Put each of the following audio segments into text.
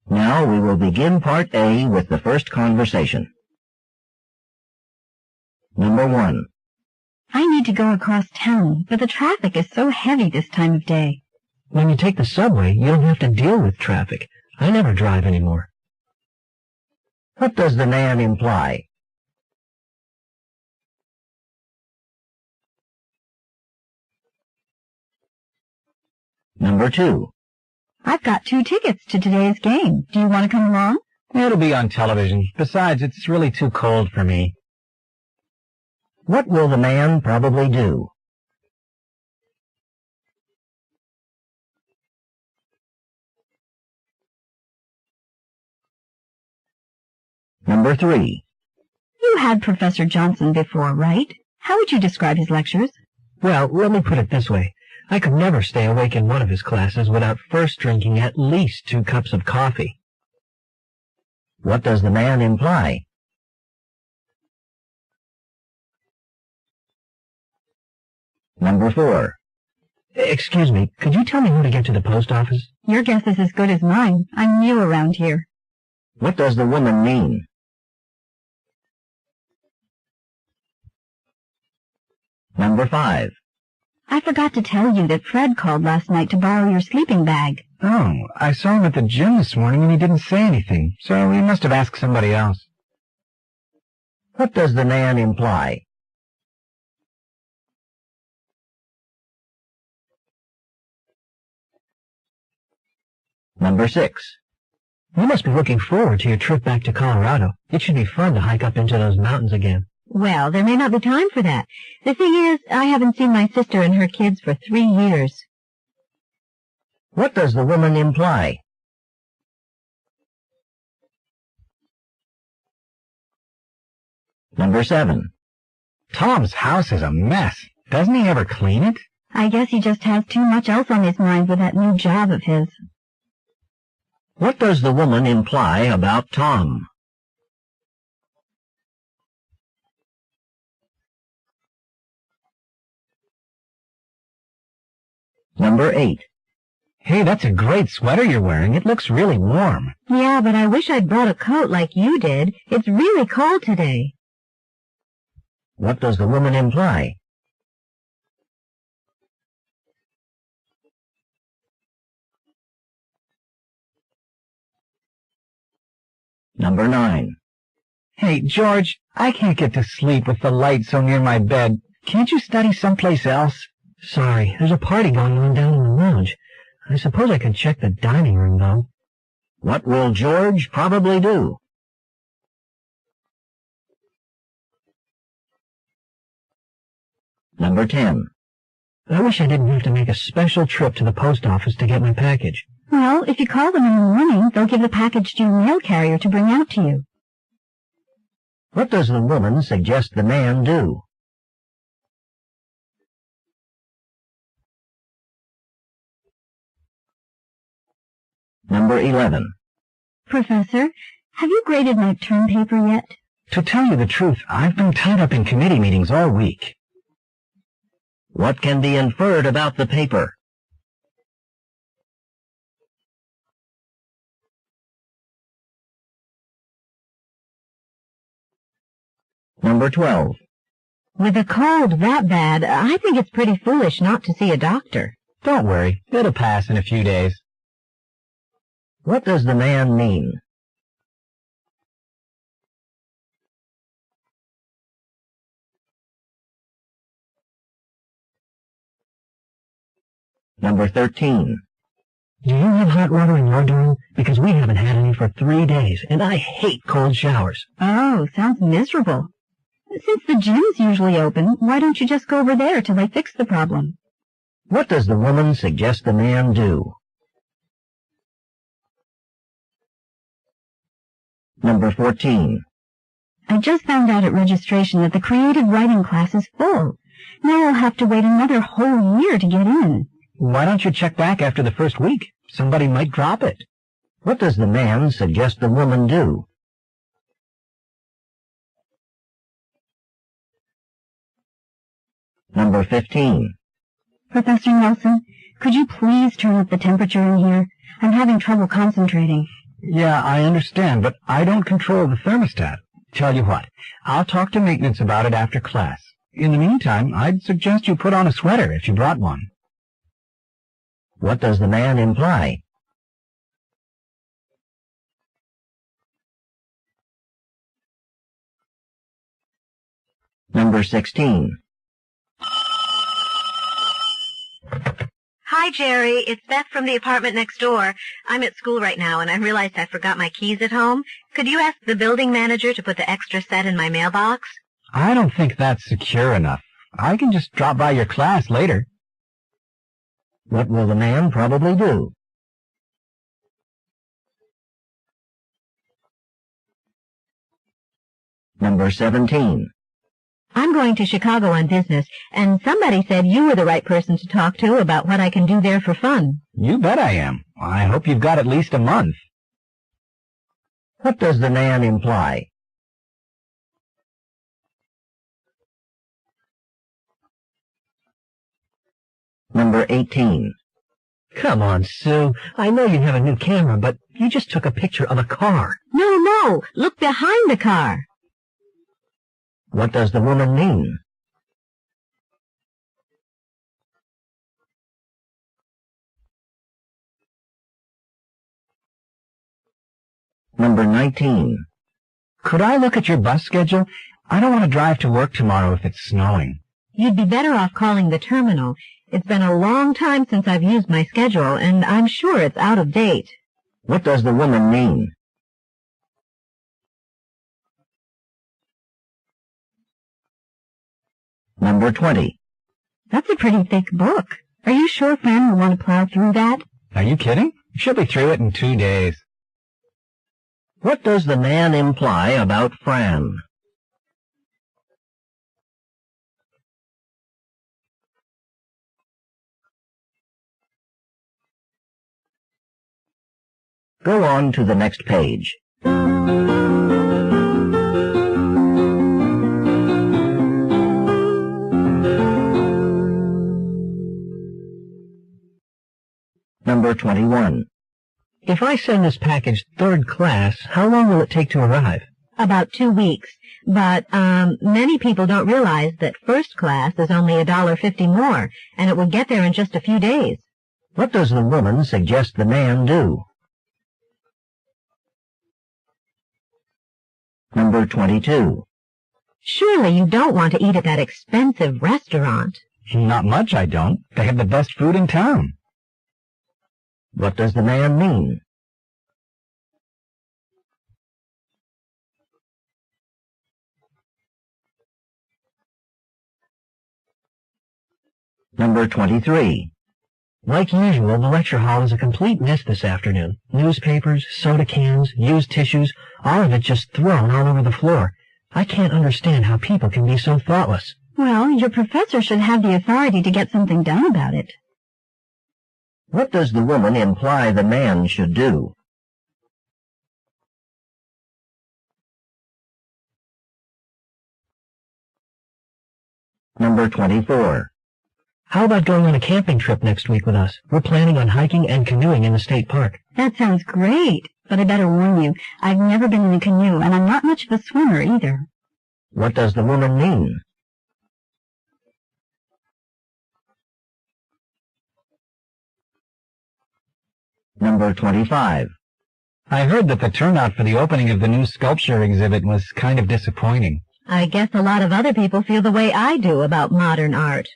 Now we will begin Part A with the first conversation. Number 1. I need to go across town, but the traffic is so heavy this time of day. When you take the subway, you don't have to deal with traffic. I never drive anymore. What does the man imply? Number 2. I've got 2 tickets to today's game. Do you want to come along? It'll be on television. Besides, it's really too cold for me. What will the man probably do? Number 3. You had Professor Johnson before, right? How would you describe his lectures? Well, let me put it this way. I could never stay awake in one of his classes without first drinking at least 2 cups of coffee. What does the man imply? Number 4. Excuse me, could you tell me how to get to the post office? Your guess is as good as mine. I'm new around here. What does the woman mean? Number 5. I forgot to tell you that Fred called last night to borrow your sleeping bag. Oh, I saw him at the gym this morning and he didn't say anything, so he must have asked somebody else. What does the man imply? Number 6. You must be looking forward to your trip back to Colorado. It should be fun to hike up into those mountains again. Well, there may not be time for that. The thing is, I haven't seen my sister and her kids for 3 years. What does the woman imply? Number 7. Tom's house is a mess. Doesn't he ever clean it? I guess he just has too much else on his mind with that new job of his. What does the woman imply about Tom? Number 8. Hey, that's a great sweater you're wearing. It looks really warm. Yeah, but I wish I'd brought a coat like you did. It's really cold today. What does the woman imply? Number 9. Hey, George, I can't get to sleep with the light so near my bed. Can't you study someplace else? Sorry, there's a party going on down in the lounge. I suppose I could check the dining room, though. What will George probably do? Number 10. I wish I didn't have to make a special trip to the post office to get my package. Well, if you call them in the morning, they'll give the package to your mail carrier to bring out to you. What does the woman suggest the man do? Number 11. Professor, have you graded my term paper yet? To tell you the truth, I've been tied up in committee meetings all week. What can be inferred about the paper? Number 12. With a cold that bad, I think it's pretty foolish not to see a doctor. Don't worry, it'll pass in a few days. What does the man mean? Number 13. Do you have hot water in your dorm? Because we haven't had any for 3 days, and I hate cold showers. Oh, sounds miserable. Since the gym's usually open, why don't you just go over there till they fix the problem? What does the woman suggest the man do? Number 14. I just found out at registration that the creative writing class is full. Now I'll have to wait another whole year to get in. Why don't you check back after the first week? Somebody might drop it. What does the man suggest the woman do? Number 15. Professor Nelson, could you please turn up the temperature in here? I'm having trouble concentrating. Yeah, I understand, but I don't control the thermostat. Tell you what, I'll talk to maintenance about it after class. In the meantime, I'd suggest you put on a sweater if you brought one. What does the man imply? Number 16. Hi, Jerry. It's Beth from the apartment next door. I'm at school right now, and I realized I forgot my keys at home. Could you ask the building manager to put the extra set in my mailbox? I don't think that's secure enough. I can just drop by your class later. What will the man probably do? Number 17. I'm going to Chicago on business, and somebody said you were the right person to talk to about what I can do there for fun. You bet I am. I hope you've got at least a month. What does the man imply? Number 18. Come on, Sue. I know you have a new camera, but you just took a picture of a car. No, look behind the car. What does the woman mean? Number 19. Could I look at your bus schedule? I don't want to drive to work tomorrow if it's snowing. You'd be better off calling the terminal. It's been a long time since I've used my schedule, and I'm sure it's out of date. What does the woman mean? Number 20. That's a pretty thick book. Are you sure Fran will want to plow through that? Are you kidding? She'll be through it in 2 days. What does the man imply about Fran? Go on to the next page. Number 21. If I send this package third class, how long will it take to arrive? About 2 weeks. But many people don't realize that first class is only $1.50 more, and it will get there in just a few days. What does the woman suggest the man do? Number 22. Surely you don't want to eat at that expensive restaurant. Not much, I don't. They have the best food in town. What does the man mean? Number 23. Like usual, the lecture hall is a complete mess this afternoon. Newspapers, soda cans, used tissues, all of it just thrown all over the floor. I can't understand how people can be so thoughtless. Well, your professor should have the authority to get something done about it. What does the woman imply the man should do? Number 24. How about going on a camping trip next week with us? We're planning on hiking and canoeing in the state park. That sounds great, but I better warn you, I've never been in a canoe, and I'm not much of a swimmer either. What does the woman mean? Number 25. I heard that the turnout for the opening of the new sculpture exhibit was kind of disappointing. I guess a lot of other people feel the way I do about modern art.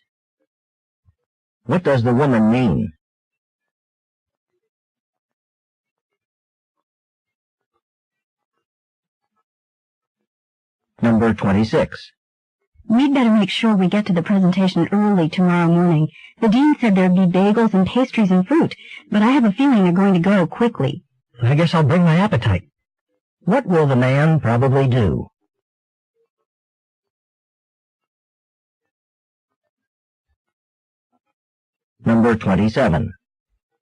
What does the woman mean? Number 26. We'd better make sure we get to the presentation early tomorrow morning. The dean said there'd be bagels and pastries and fruit, but I have a feeling they're going to go quickly. I guess I'll bring my appetite. What will the man probably do? Number 27.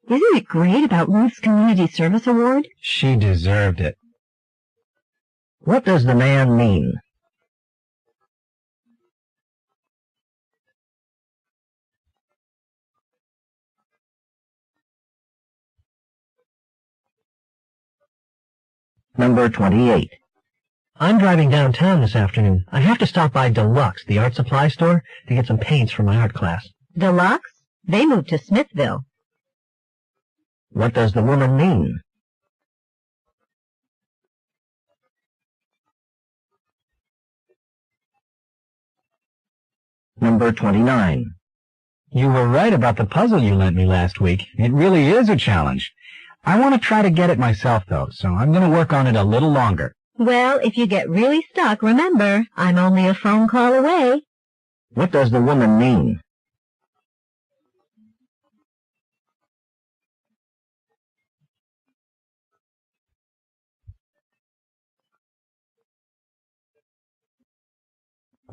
Isn't it great about Ruth's Community Service Award? She deserved it. What does the man mean? Number 28. I'm driving downtown this afternoon. I have to stop by Deluxe, the art supply store, to get some paints for my art class. Deluxe? They moved to Smithville. What does the woman mean? Number 29. You were right about the puzzle you lent me last week. It really is a challenge. I want to try to get it myself, though, so I'm going to work on it a little longer. Well, if you get really stuck, remember, I'm only a phone call away. What does the woman mean?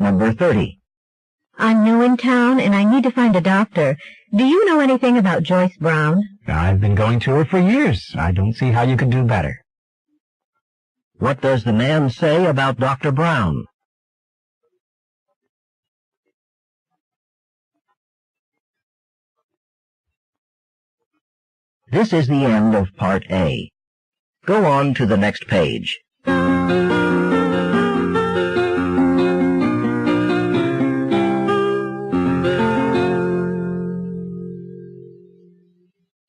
Number 30. I'm new in town, and I need to find a doctor. Do you know anything about Joyce Brown? I've been going to her for years. I don't see how you could do better. What does the man say about Dr. Brown? This is the end of Part A. Go on to the next page.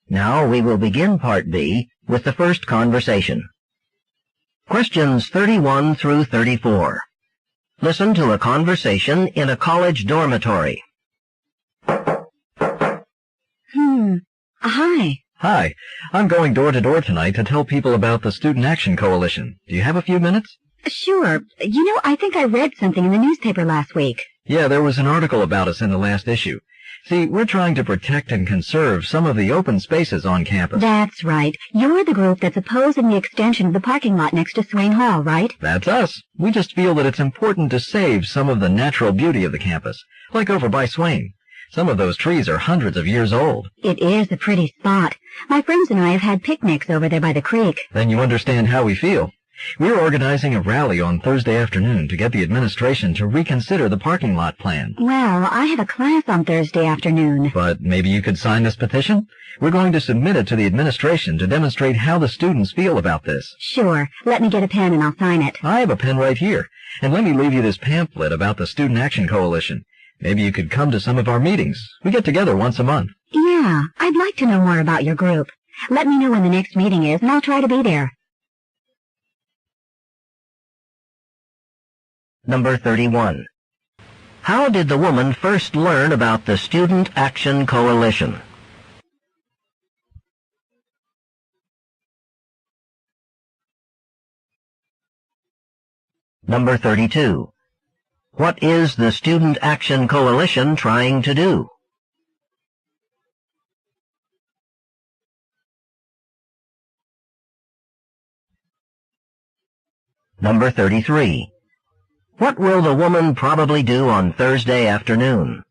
Now we will begin Part B with the first conversation. Questions 31 through 34. Listen to a conversation in a college dormitory. Hi. Hi, I'm going door to door tonight to tell people about the Student Action Coalition. Do you have a few minutes? Sure. You know, I think I read something in the newspaper last week. Yeah, there was an article about us in the last issue. See, we're trying to protect and conserve some of the open spaces on campus. That's right. You're the group that's opposing the extension of the parking lot next to Swain Hall, right? That's us. We just feel that it's important to save some of the natural beauty of the campus, like over by Swain. Some of those trees are hundreds of years old. It is a pretty spot. My friends and I have had picnics over there by the creek. Then you understand how we feel. We're organizing a rally on Thursday afternoon to get the administration to reconsider the parking lot plan. Well, I have a class on Thursday afternoon. But maybe you could sign this petition? We're going to submit it to the administration to demonstrate how the students feel about this. Sure. Let me get a pen and I'll sign it. I have a pen right here. And let me leave you this pamphlet about the Student Action Coalition. Maybe you could come to some of our meetings. We get together once a month. Yeah, I'd like to know more about your group. Let me know when the next meeting is and I'll try to be there. Number 31. How did the woman first learn about the Student Action Coalition? Number 32. What is the Student Action Coalition trying to do? Number 33. What will the woman probably do on Thursday afternoon?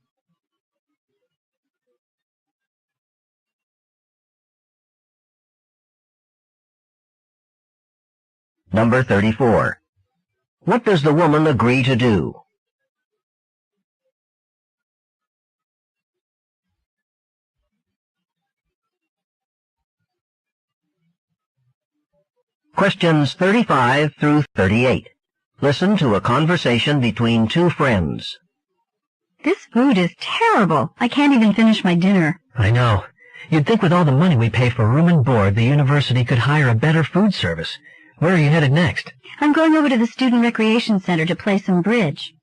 Number 34. What does the woman agree to do? Questions 35 through 38. Listen to a conversation between two friends. This food is terrible. I can't even finish my dinner. I know. You'd think with all the money we pay for room and board, the university could hire a better food service. Where are you headed next? I'm going over to the Student Recreation Center to play some bridge.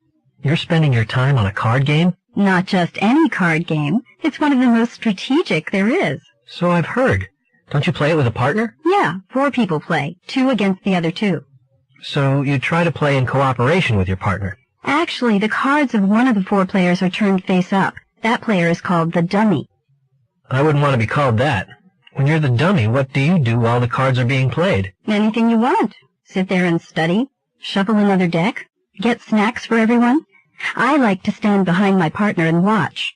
You're spending your time on a card game? Not just any card game. It's one of the most strategic there is. So I've heard. Don't you play it with a partner? Yeah, 4 people play, 2 against the other 2. So you try to play in cooperation with your partner. Actually, the cards of one of the 4 players are turned face up. That player is called the dummy. I wouldn't want to be called that. When you're the dummy, what do you do while the cards are being played? Anything you want. Sit there and study, shuffle another deck, get snacks for everyone. I like to stand behind my partner and watch.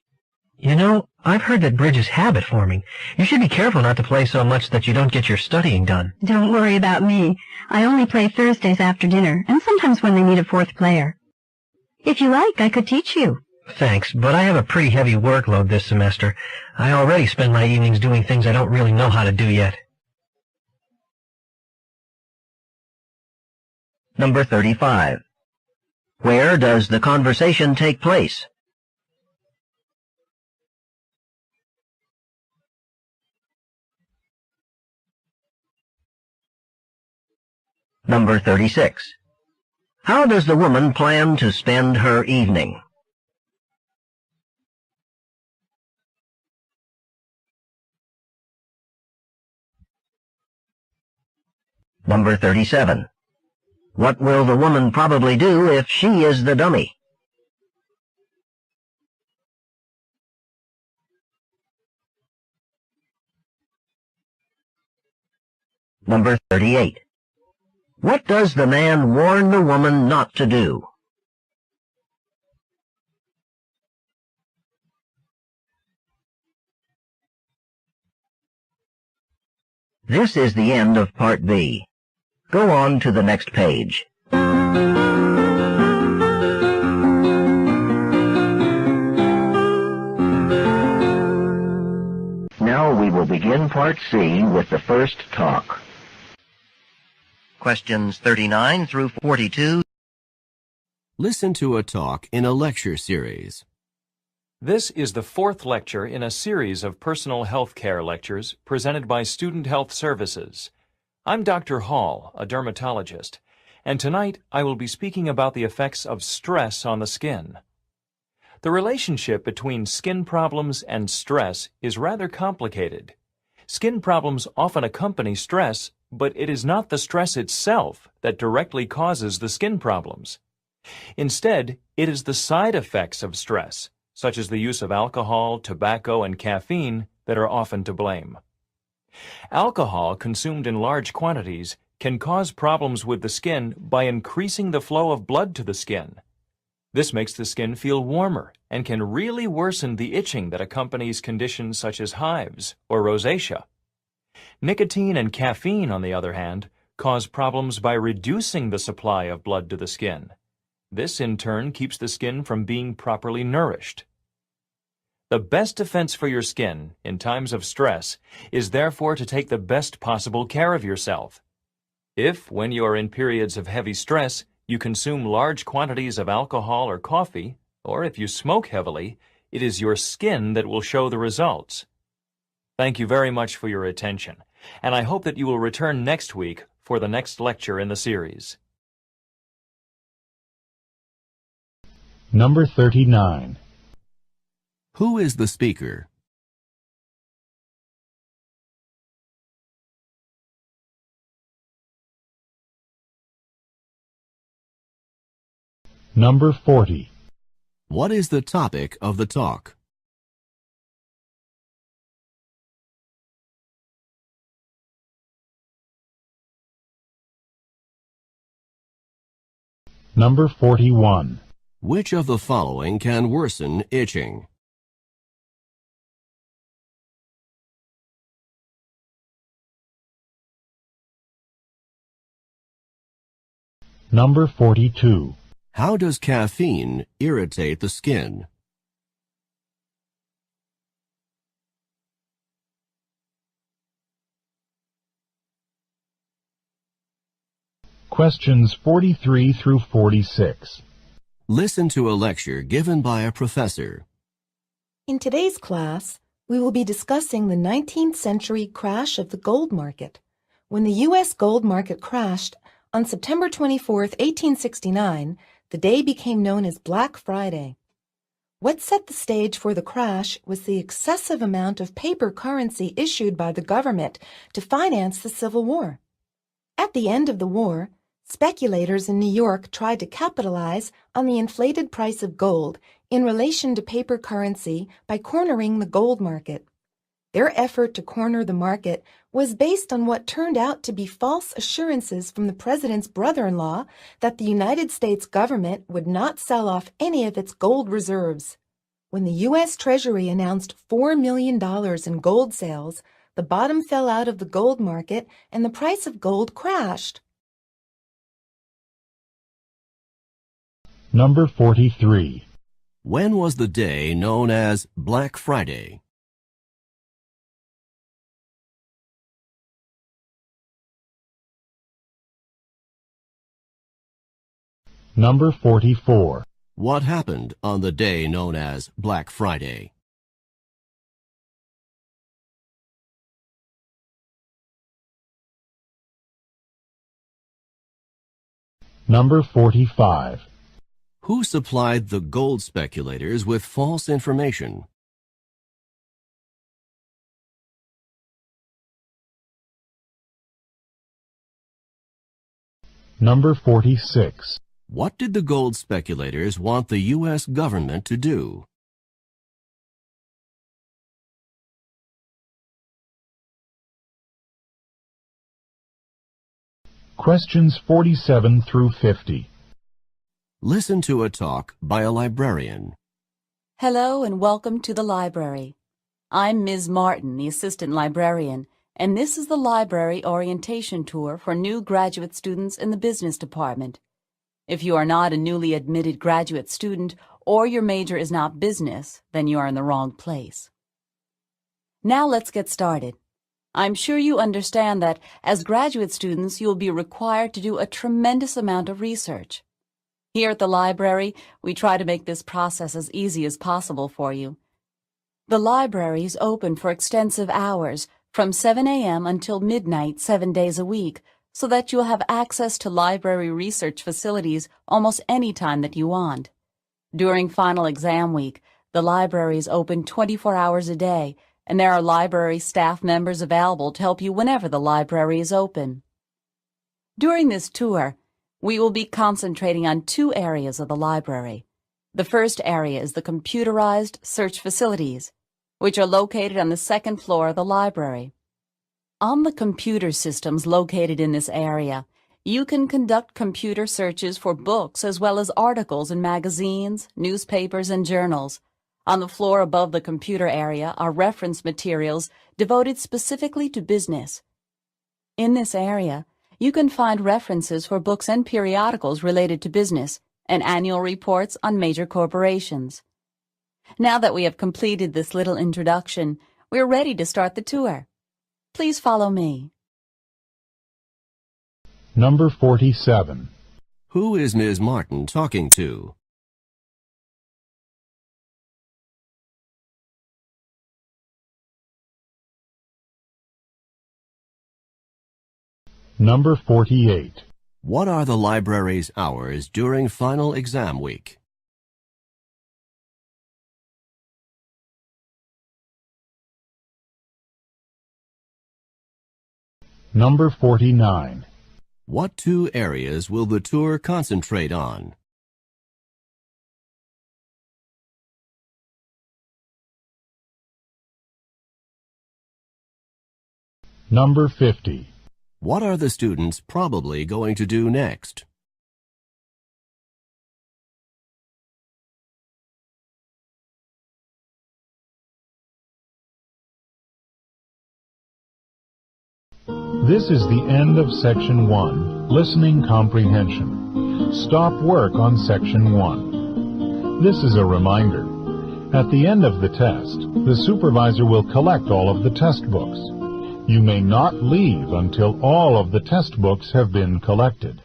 You know, I've heard that bridge is habit forming. You should be careful not to play so much that you don't get your studying done. Don't worry about me. I only play Thursdays after dinner, and sometimes when they need a 4th player. If you like, I could teach you. Thanks, but I have a pretty heavy workload this semester. I already spend my evenings doing things I don't really know how to do yet. Number 35. Where does the conversation take place? Number 36. How does the woman plan to spend her evening? Number 37. What will the woman probably do if she is the dummy? Number 38. What does the man warn the woman not to do? This is the end of Part B. Go on to the next page. Now we will begin Part C with the first talk. Questions 39 through 42. Listen to a talk in a lecture series. This is the fourth lecture in a series of personal health care lectures presented by Student Health Services. I'm Dr. Hall, a dermatologist, and tonight I will be speaking about the effects of stress on the skin. The relationship between skin problems and stress is rather complicated. Skin problems often accompany stress, but it is not the stress itself that directly causes the skin problems. Instead, it is the side effects of stress, such as the use of alcohol, tobacco, and caffeine, that are often to blame. Alcohol consumed in large quantities can cause problems with the skin by increasing the flow of blood to the skin. This makes the skin feel warmer and can really worsen the itching that accompanies conditions such as hives or rosacea. Nicotine and caffeine, on the other hand, cause problems by reducing the supply of blood to the skin. This, in turn, keeps the skin from being properly nourished. The best defense for your skin in times of stress is therefore to take the best possible care of yourself. If, when you are in periods of heavy stress, you consume large quantities of alcohol or coffee, or if you smoke heavily, it is your skin that will show the results. Thank you very much for your attention, and I hope that you will return next week for the next lecture in the series. Number 39. Who is the speaker? Number 40. What is the topic of the talk? Number 41. Which of the following can worsen itching? Number 42. How does caffeine irritate the skin? Questions 43 through 46. Listen to a lecture given by a professor. In today's class, we will be discussing the 19th century crash of the gold market. When the U.S. gold market crashed on September 24, 1869, the day became known as Black Friday. What set the stage for the crash was the excessive amount of paper currency issued by the government to finance the Civil War. At the end of the war, speculators in New York tried to capitalize on the inflated price of gold in relation to paper currency by cornering the gold market. Their effort to corner the market was based on what turned out to be false assurances from the president's brother-in-law that the United States government would not sell off any of its gold reserves. When the U.S. Treasury announced $4 million in gold sales, the bottom fell out of the gold market and the price of gold crashed. Number 43. When was the day known as Black Friday? Number 44. What happened on the day known as Black Friday? Number 45. Who supplied the gold speculators with false information? Number 46. What did the gold speculators want the U.S. government to do? Questions 47 through 50. Listen to a talk by a librarian. Hello and welcome to the library. I'm Ms. Martin, the assistant librarian, and this is the library orientation tour for new graduate students in the business department. If you are not a newly admitted graduate student or your major is not business, then you are in the wrong place. Now let's get started. I'm sure you understand that as graduate students, you'll be required to do a tremendous amount of research. Here at the library, we try to make this process as easy as possible for you. The library is open for extensive hours, from 7 a.m. until midnight 7 days a week, so that you'll have access to library research facilities almost any time that you want. During final exam week, the library is open 24 hours a day, and there are library staff members available to help you whenever the library is open. During this tour, we will be concentrating on two areas of the library. The first area is the computerized search facilities, which are located on the second floor of the library. On the computer systems located in this area, you can conduct computer searches for books as well as articles in magazines, newspapers, and journals. On the floor above the computer area are reference materials devoted specifically to business. In this area, you can find references for books and periodicals related to business and annual reports on major corporations. Now that we have completed this little introduction, we're ready to start the tour. Please follow me. Number 47. Who is Ms. Martin talking to? Number 48. What are the library's hours during final exam week? Number 49. What two areas will the tour concentrate on? Number 50. What are the students probably going to do next? This is the end of Section 1, Listening Comprehension. Stop work on Section 1. This is a reminder. At the end of the test, the supervisor will collect all of the test books. You may not leave until all of the test books have been collected.